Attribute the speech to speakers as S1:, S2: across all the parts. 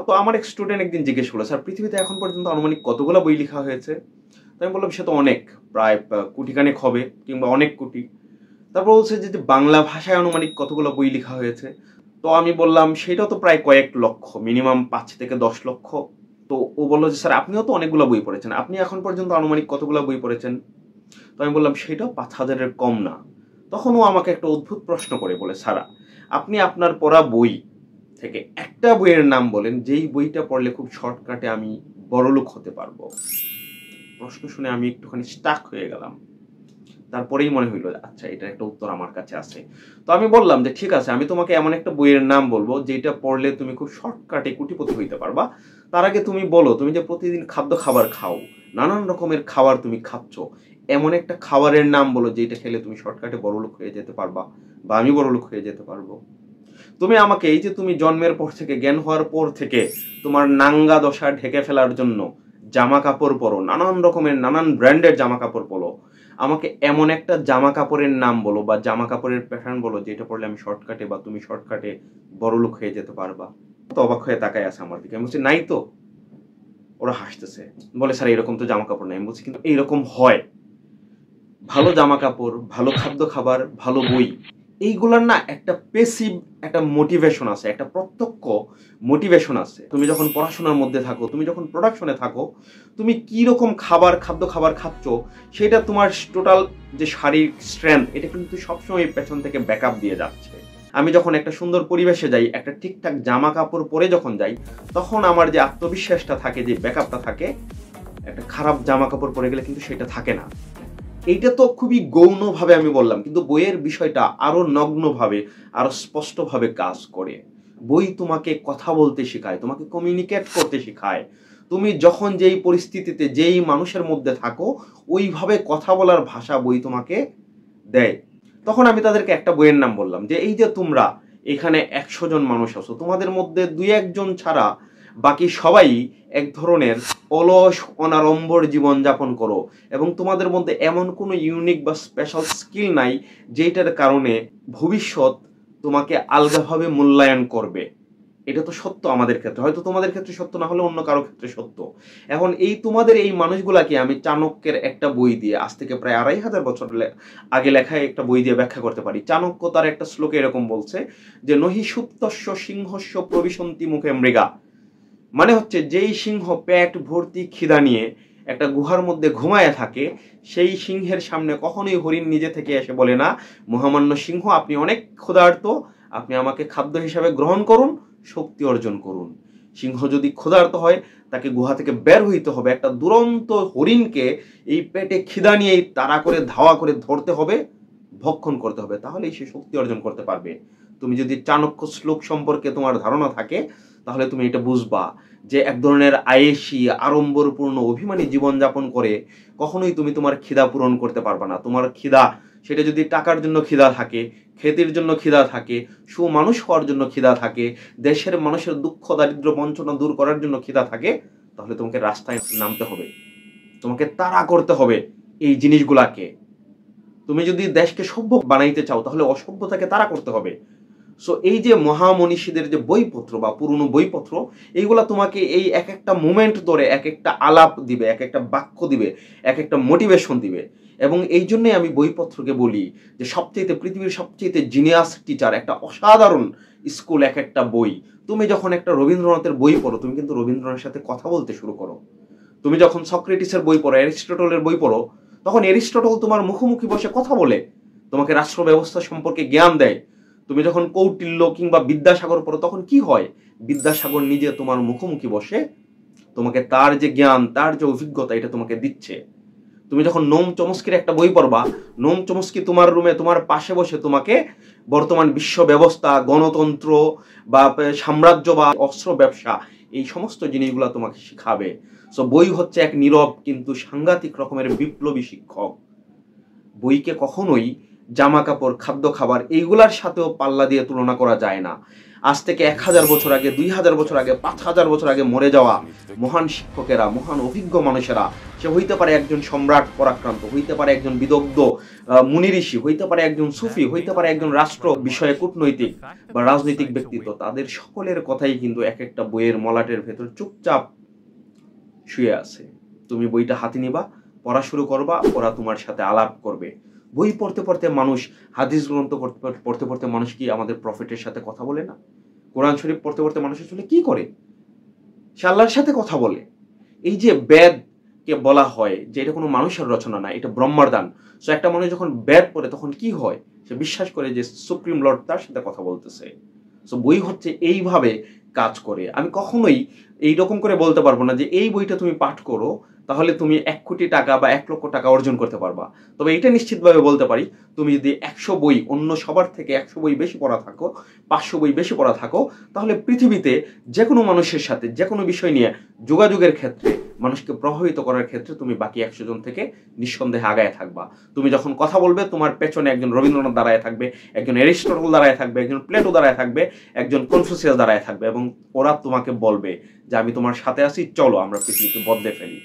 S1: তো আমার এক স্টুডেন্ট একদিন জিজ্ঞেস করলো, স্যার পৃথিবীতে এখন পর্যন্ত আনুমানিক কতগুলো বই লেখা হয়েছে? তো আমি বললাম সে তো অনেক, প্রায় কোটিখানেক হবে কিংবা অনেক কোটি। তারপর বলছে যে বাংলা ভাষায় আনুমানিক কতগুলো বই লেখা হয়েছে? তো আমি বললাম সেটাও তো প্রায় কয়েক লক্ষ, মিনিমাম 5 থেকে 10 লক্ষ। তো ও বললো যে স্যার আপনিও তো অনেকগুলো বই পড়েছেন, আপনি এখন পর্যন্ত আনুমানিক কতগুলো বই পড়েছেন? তো আমি বললাম সেটাও 5,000-এর কম না। তখন ও আমাকে একটা অদ্ভুত প্রশ্ন করে বলে, স্যার আপনি আপনার পড়া বই থেকে একটা বইয়ের নাম বলেন যেই বইটা পড়লে খুব শর্টকাটে আমি বড়লোক হতে পারবো। প্রশ্ন শুনে আমি একটুখানি স্টাক হয়ে গেলাম। তারপরেই মনে হইলো আচ্ছা এটার একটা উত্তর আমার কাছে আছে। তো আমি বললাম যে ঠিক আছে, আমি তোমাকে এমন একটা বইয়ের নাম বলবো যেটা পড়লে তুমি খুব শর্টকাটে কোটিপতি হইতে পারবা। তার আগে তুমি বলো, তুমি যে প্রতিদিন খাবার খাও, নানান রকমের খাবার তুমি খাচ্ছ, এমন একটা খাবারের নাম বলো যেটা খেলে তুমি শর্টকাটে বড়লোক হয়ে যেতে পারবা বা আমি বড়লোক হয়ে যেতে পারবো। তুমি আমাকে এই যে তুমি জন্মের পর থেকে, জ্ঞান হওয়ার পর থেকে তোমার নাঙ্গা দশা ঢেকে ফেলার জন্য জামা কাপড় পরো, নানান রকমের নানান ব্র্যান্ডের জামা কাপড় পরো, আমাকে এমন একটা জামা কাপড়ের নাম বলো বা জামা কাপড়ের প্যাটার্ন বলো যেটা পরলে আমি শর্টকাটে বা তুমি শর্টকাটে বড়লোক হয়ে যেতে পারবা। তো অবাক হয়ে তাকায় আছে আমার দিকে। আমি বলছি নাই তো। ওরা হাসতেছে, বলে স্যার এরকম তো জামা কাপড় নাই। আমি বলছি কিন্তু এইরকম হয়। ভালো জামা কাপড়, ভালো খাদ্য খাবার, ভালো বই, এইগুলার না একটা পেসিভ একটা মোটিভেশন আছে, একটা প্রত্যক্ষ মোটিভেশন আছে। তুমি যখন পড়াশোনার মধ্যে থাকো, তুমি যখন প্রোডাকশনে থাকো, তুমি কি রকম খাদ্য খাবার খাচ্ছ সেটা তোমার টোটাল যে শারীরিক স্ট্রেংথ, এটা কিন্তু সবসময় পেছন থেকে ব্যাকআপ দিয়ে যাচ্ছে। আমি যখন একটা সুন্দর পরিবেশে যাই, একটা ঠিকঠাক জামা কাপড় পরে যখন যাই, তখন আমার যে আত্মবিশ্বাসটা থাকে, যে ব্যাকআপটা থাকে, একটা খারাপ জামা কাপড় পরে গেলে কিন্তু সেটা থাকে না। এইটা তো খুবই গৌণভাবে আমি বললাম, কিন্তু বইয়ের বিষয়টা আরো নগ্নভাবে, আরো স্পষ্টভাবে কাজ করে। বই তোমাকে কথা বলতে শেখায়, তোমাকে কমিউনিকেট করতে শেখায়। তুমি যখন যেই পরিস্থিতিতে, যেই মানুষের মধ্যে থাকো, ওইভাবে কথা বলার ভাষা বই তোমাকে দেয়। তখন আমি তাদেরকে একটা বইয়ের নাম বললাম যে এই যে তোমরা এখানে 100 জন মানুষ আছো, তোমাদের মধ্যে 2-1 জন ছাড়া বাকি সবাই এক ধরনের অলস অনাড়ম্বর জীবন যাপন করো, এবং তোমাদের মধ্যে এমন কোনো ইউনিক বা স্পেশাল স্কিল নাই যেটার কারণে ভবিষ্যৎ তোমাকে আলগাভাবে মূল্যায়ন করবে। এটা তো সত্য আমাদের ক্ষেত্রে, হয়তো তোমাদের ক্ষেত্রে সত্য না হলে অন্য কারো ক্ষেত্রে সত্য। এখন এই তোমাদের এই মানুষগুলাকে আমি চাণক্যের একটা বই দিয়ে, আজ থেকে প্রায় 2500 বছর আগে লেখা একটা বই দিয়ে ব্যাখ্যা করতে পারি। চাণক্য তার একটা শ্লোকে এরকম বলছে যে নহি সুপ্তস্য সিংহস্য প্রবিশন্তি মুখে মৃগা, মানে হচ্ছে যেই সিংহ পেট ভর্তি খিদা নিয়ে একটা গুহার মধ্যে ঘুমায় থাকে, সেই সিংহের সামনে কখনোই হরিণ নিজে থেকে এসে বলে না মহামান্য সিংহ আপনি অনেক ক্ষুধার্ত, আপনি আমাকে খাদ্য হিসাবে গ্রহণ করুন, শক্তি অর্জন করুন। সিংহ যদি ক্ষুধার্ত হয়, তাকে গুহা থেকে বের হইতে হবে, একটা দুরন্ত হরিণকে এই পেটে খিদা নিয়ে তাড়া করে ধাওয়া করে ধরতে হবে, ভক্ষণ করতে হবে, তাহলেই সে শক্তি অর্জন করতে পারবে। তুমি যদি চাণক্য শ্লোক সম্পর্কে তোমার ধারণা থাকে, তাহলে তুমি এটা বুঝবা যে এক ধরনের আয়েশি আড়ম্বরপূর্ণ অভিমানী জীবনযাপন করে কখনোই তুমি তোমার খিদা পূরণ করতে পারবে না। তোমার খিদা, সেটা যদি টাকার জন্য খিদা থাকে, খ্যাতির জন্য খিদা থাকে, সুমানুষ হওয়ার জন্য খিদা থাকে, দেশের মানুষের দুঃখ দারিদ্র বঞ্চনা দূর করার জন্য খিদা থাকে, তাহলে তোমাকে রাস্তায় নামতে হবে, তোমাকে তাড়া করতে হবে এই জিনিসগুলাকে। তুমি যদি দেশকে সভ্য বানাইতে চাও, তাহলে অসভ্যতাকে তাড়া করতে হবে। সো এই যে মহামনীষীদের যে বইপত্র বা পুরনো বইপত্র, এইগুলা তোমাকে এই এক একটা মোমেন্ট ধরে এক একটা আলাপ দিবে, এক একটা বাক্য দিবে, এক একটা মোটিভেশন দিবে। এবং এই জন্যই আমি বইপত্রকে বলি যে সবচেয়ে পৃথিবীর সবচেয়ে জিনিয়াস টিচার, একটা অসাধারণ স্কুল এক একটা বই। তুমি যখন একটা রবীন্দ্রনাথের বই পড়ো, তুমি কিন্তু রবীন্দ্রনাথের সাথে কথা বলতে শুরু করো। তুমি যখন সক্রেটিসের বই পড়ো, অ্যারিস্টটলের বই পড়ো, তখন অ্যারিস্টটল তোমার মুখোমুখি বসে কথা বলে, তোমাকে রাষ্ট্র ব্যবস্থা সম্পর্কে জ্ঞান দেয়। তুমি যখন কৌটিল্য কিংবা বিদ্যাসাগর পড়ো, তখন কি হয়, বিদ্যাসাগর নিজে তোমার মুখোমুখি বসে তোমাকে তার যে জ্ঞান, তার যে অভিজ্ঞতা, এটা তোমাকে দিচ্ছে। তুমি যখন নোম চমস্কির একটা বই পড়বা, নোম চমস্কি তোমার রুমে তোমার পাশে বসে তোমাকে বর্তমান বিশ্ব ব্যবস্থা, গণতন্ত্র বা সাম্রাজ্য বা অস্ত্র ব্যবসা, এই সমস্ত জিনিসগুলো তোমাকে শিখাবে। সো বই হচ্ছে এক নীরব কিন্তু সাংঘাতিক রকমের বিপ্লবী শিক্ষক। বইকে কখনোই জামা কাপড়, খাদ্য খাবার এইগুলার সাথেও পাল্লা দিয়ে তুলনা করা যায় না। আজ থেকে 1000 বছর আগে, 2000 বছর আগে, 5000 বছর আগে মরে যাওয়া মহান শিক্ষকেরা, মহান অভিজ্ঞ মানুষেরা, সে হইতে পারে একজন সম্রাট পরাক্রান্ত, হইতে পারে একজন বিদগ্ধ মুনি ঋষি, হইতে পারে একজন সুফি, হইতে পারে একজন রাষ্ট্র বিষয়ে কূটনৈতিক বা রাজনৈতিক ব্যক্তিত্ব, তাদের সকলের কথাই কিন্তু এক একটা বইয়ের মলাটের ভেতর চুপচাপ শুয়ে আছে। তুমি বইটা হাতে নিবা, পড়া শুরু করবা, ওরা তোমার সাথে আলাপ করবে। বই পড়তে পড়তে মানুষ, হাদিস গ্রন্থ পড়তে পড়তে মানুষ কি আমাদের প্রফেটের সাথে কথা বলে না? কোরআন শরীফ পড়তে পড়তে মানুষ আসলে কি করে? সে আল্লাহর সাথে কথা বলে। এই যে বেদকে বলা হয় যে এটা কোনো মানুষের রচনা না, এটা ব্রহ্মার দান। সো একটা মানুষ যখন বেদ পড়ে তখন কি হয়? সে বিশ্বাস করে যে সুপ্রিম লর্ড তার সাথে কথা বলতেছে। সো বই হচ্ছে এইভাবে কাজ করে। আমি কখনোই এইরকম করে বলতে পারবো না যে এই বইটা তুমি পাঠ করো তাহলে তুমি 1 কোটি টাকা বা 1 লক্ষ টাকা অর্জন করতে পারবা। তবে এটা নিশ্চিতভাবে বলতে পারি, তুমি যদি 100 বই অন্য সবার থেকে 100 বই বেশি পড়া থাকো, 500 বই বেশি পড়া থাকো, তাহলে পৃথিবীতে যে কোনো মানুষের সাথে যে কোনো বিষয় নিয়ে যোগাযোগের ক্ষেত্রে, মানুষকে প্রভাবিত করার ক্ষেত্রে তুমি বাকি 100 জন থেকে নিঃসন্দেহে আগায় থাকবা। তুমি যখন কথা বলবে তোমার পেছনে একজন রবীন্দ্রনাথ দাঁড়ায় থাকবে, একজন এরিস্টটল দাঁড়ায় থাকবে, একজন প্লেটো দাঁড়ায় থাকবে, একজন কনফুসিয়াস দাঁড়ায় থাকবে, এবং ওরা তোমাকে বলবে যে আমি তোমার সাথে আছি, চলো আমরা পৃথিবীকে বদলে ফেলি।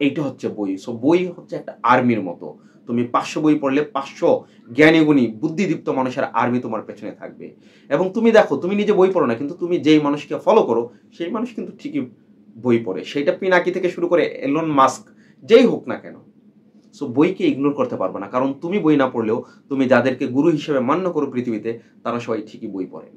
S1: এইটা হচ্ছে বই। সো বই হচ্ছে একটা আর্মির মতো। তুমি 500 বই পড়লে 500 জ্ঞানী গুণী বুদ্ধিদীপ্ত মানুষের আর্মি তোমার পেছনে থাকবে। এবং তুমি দেখো, তুমি নিজে বই পড়ো না, কিন্তু তুমি যেই মানুষকে ফলো করো সেই মানুষ কিন্তু ঠিকই বই পড়ে। সেটা পিনাকি থেকে শুরু করে এলন মাস্ক, যেই হোক না কেন। সো বইকে ইগনোর করতে পারবে না, কারণ তুমি বই না পড়লেও তুমি যাদেরকে গুরু হিসেবে মান্য করো পৃথিবীতে, তারা সবাই ঠিকই বই পড়ে।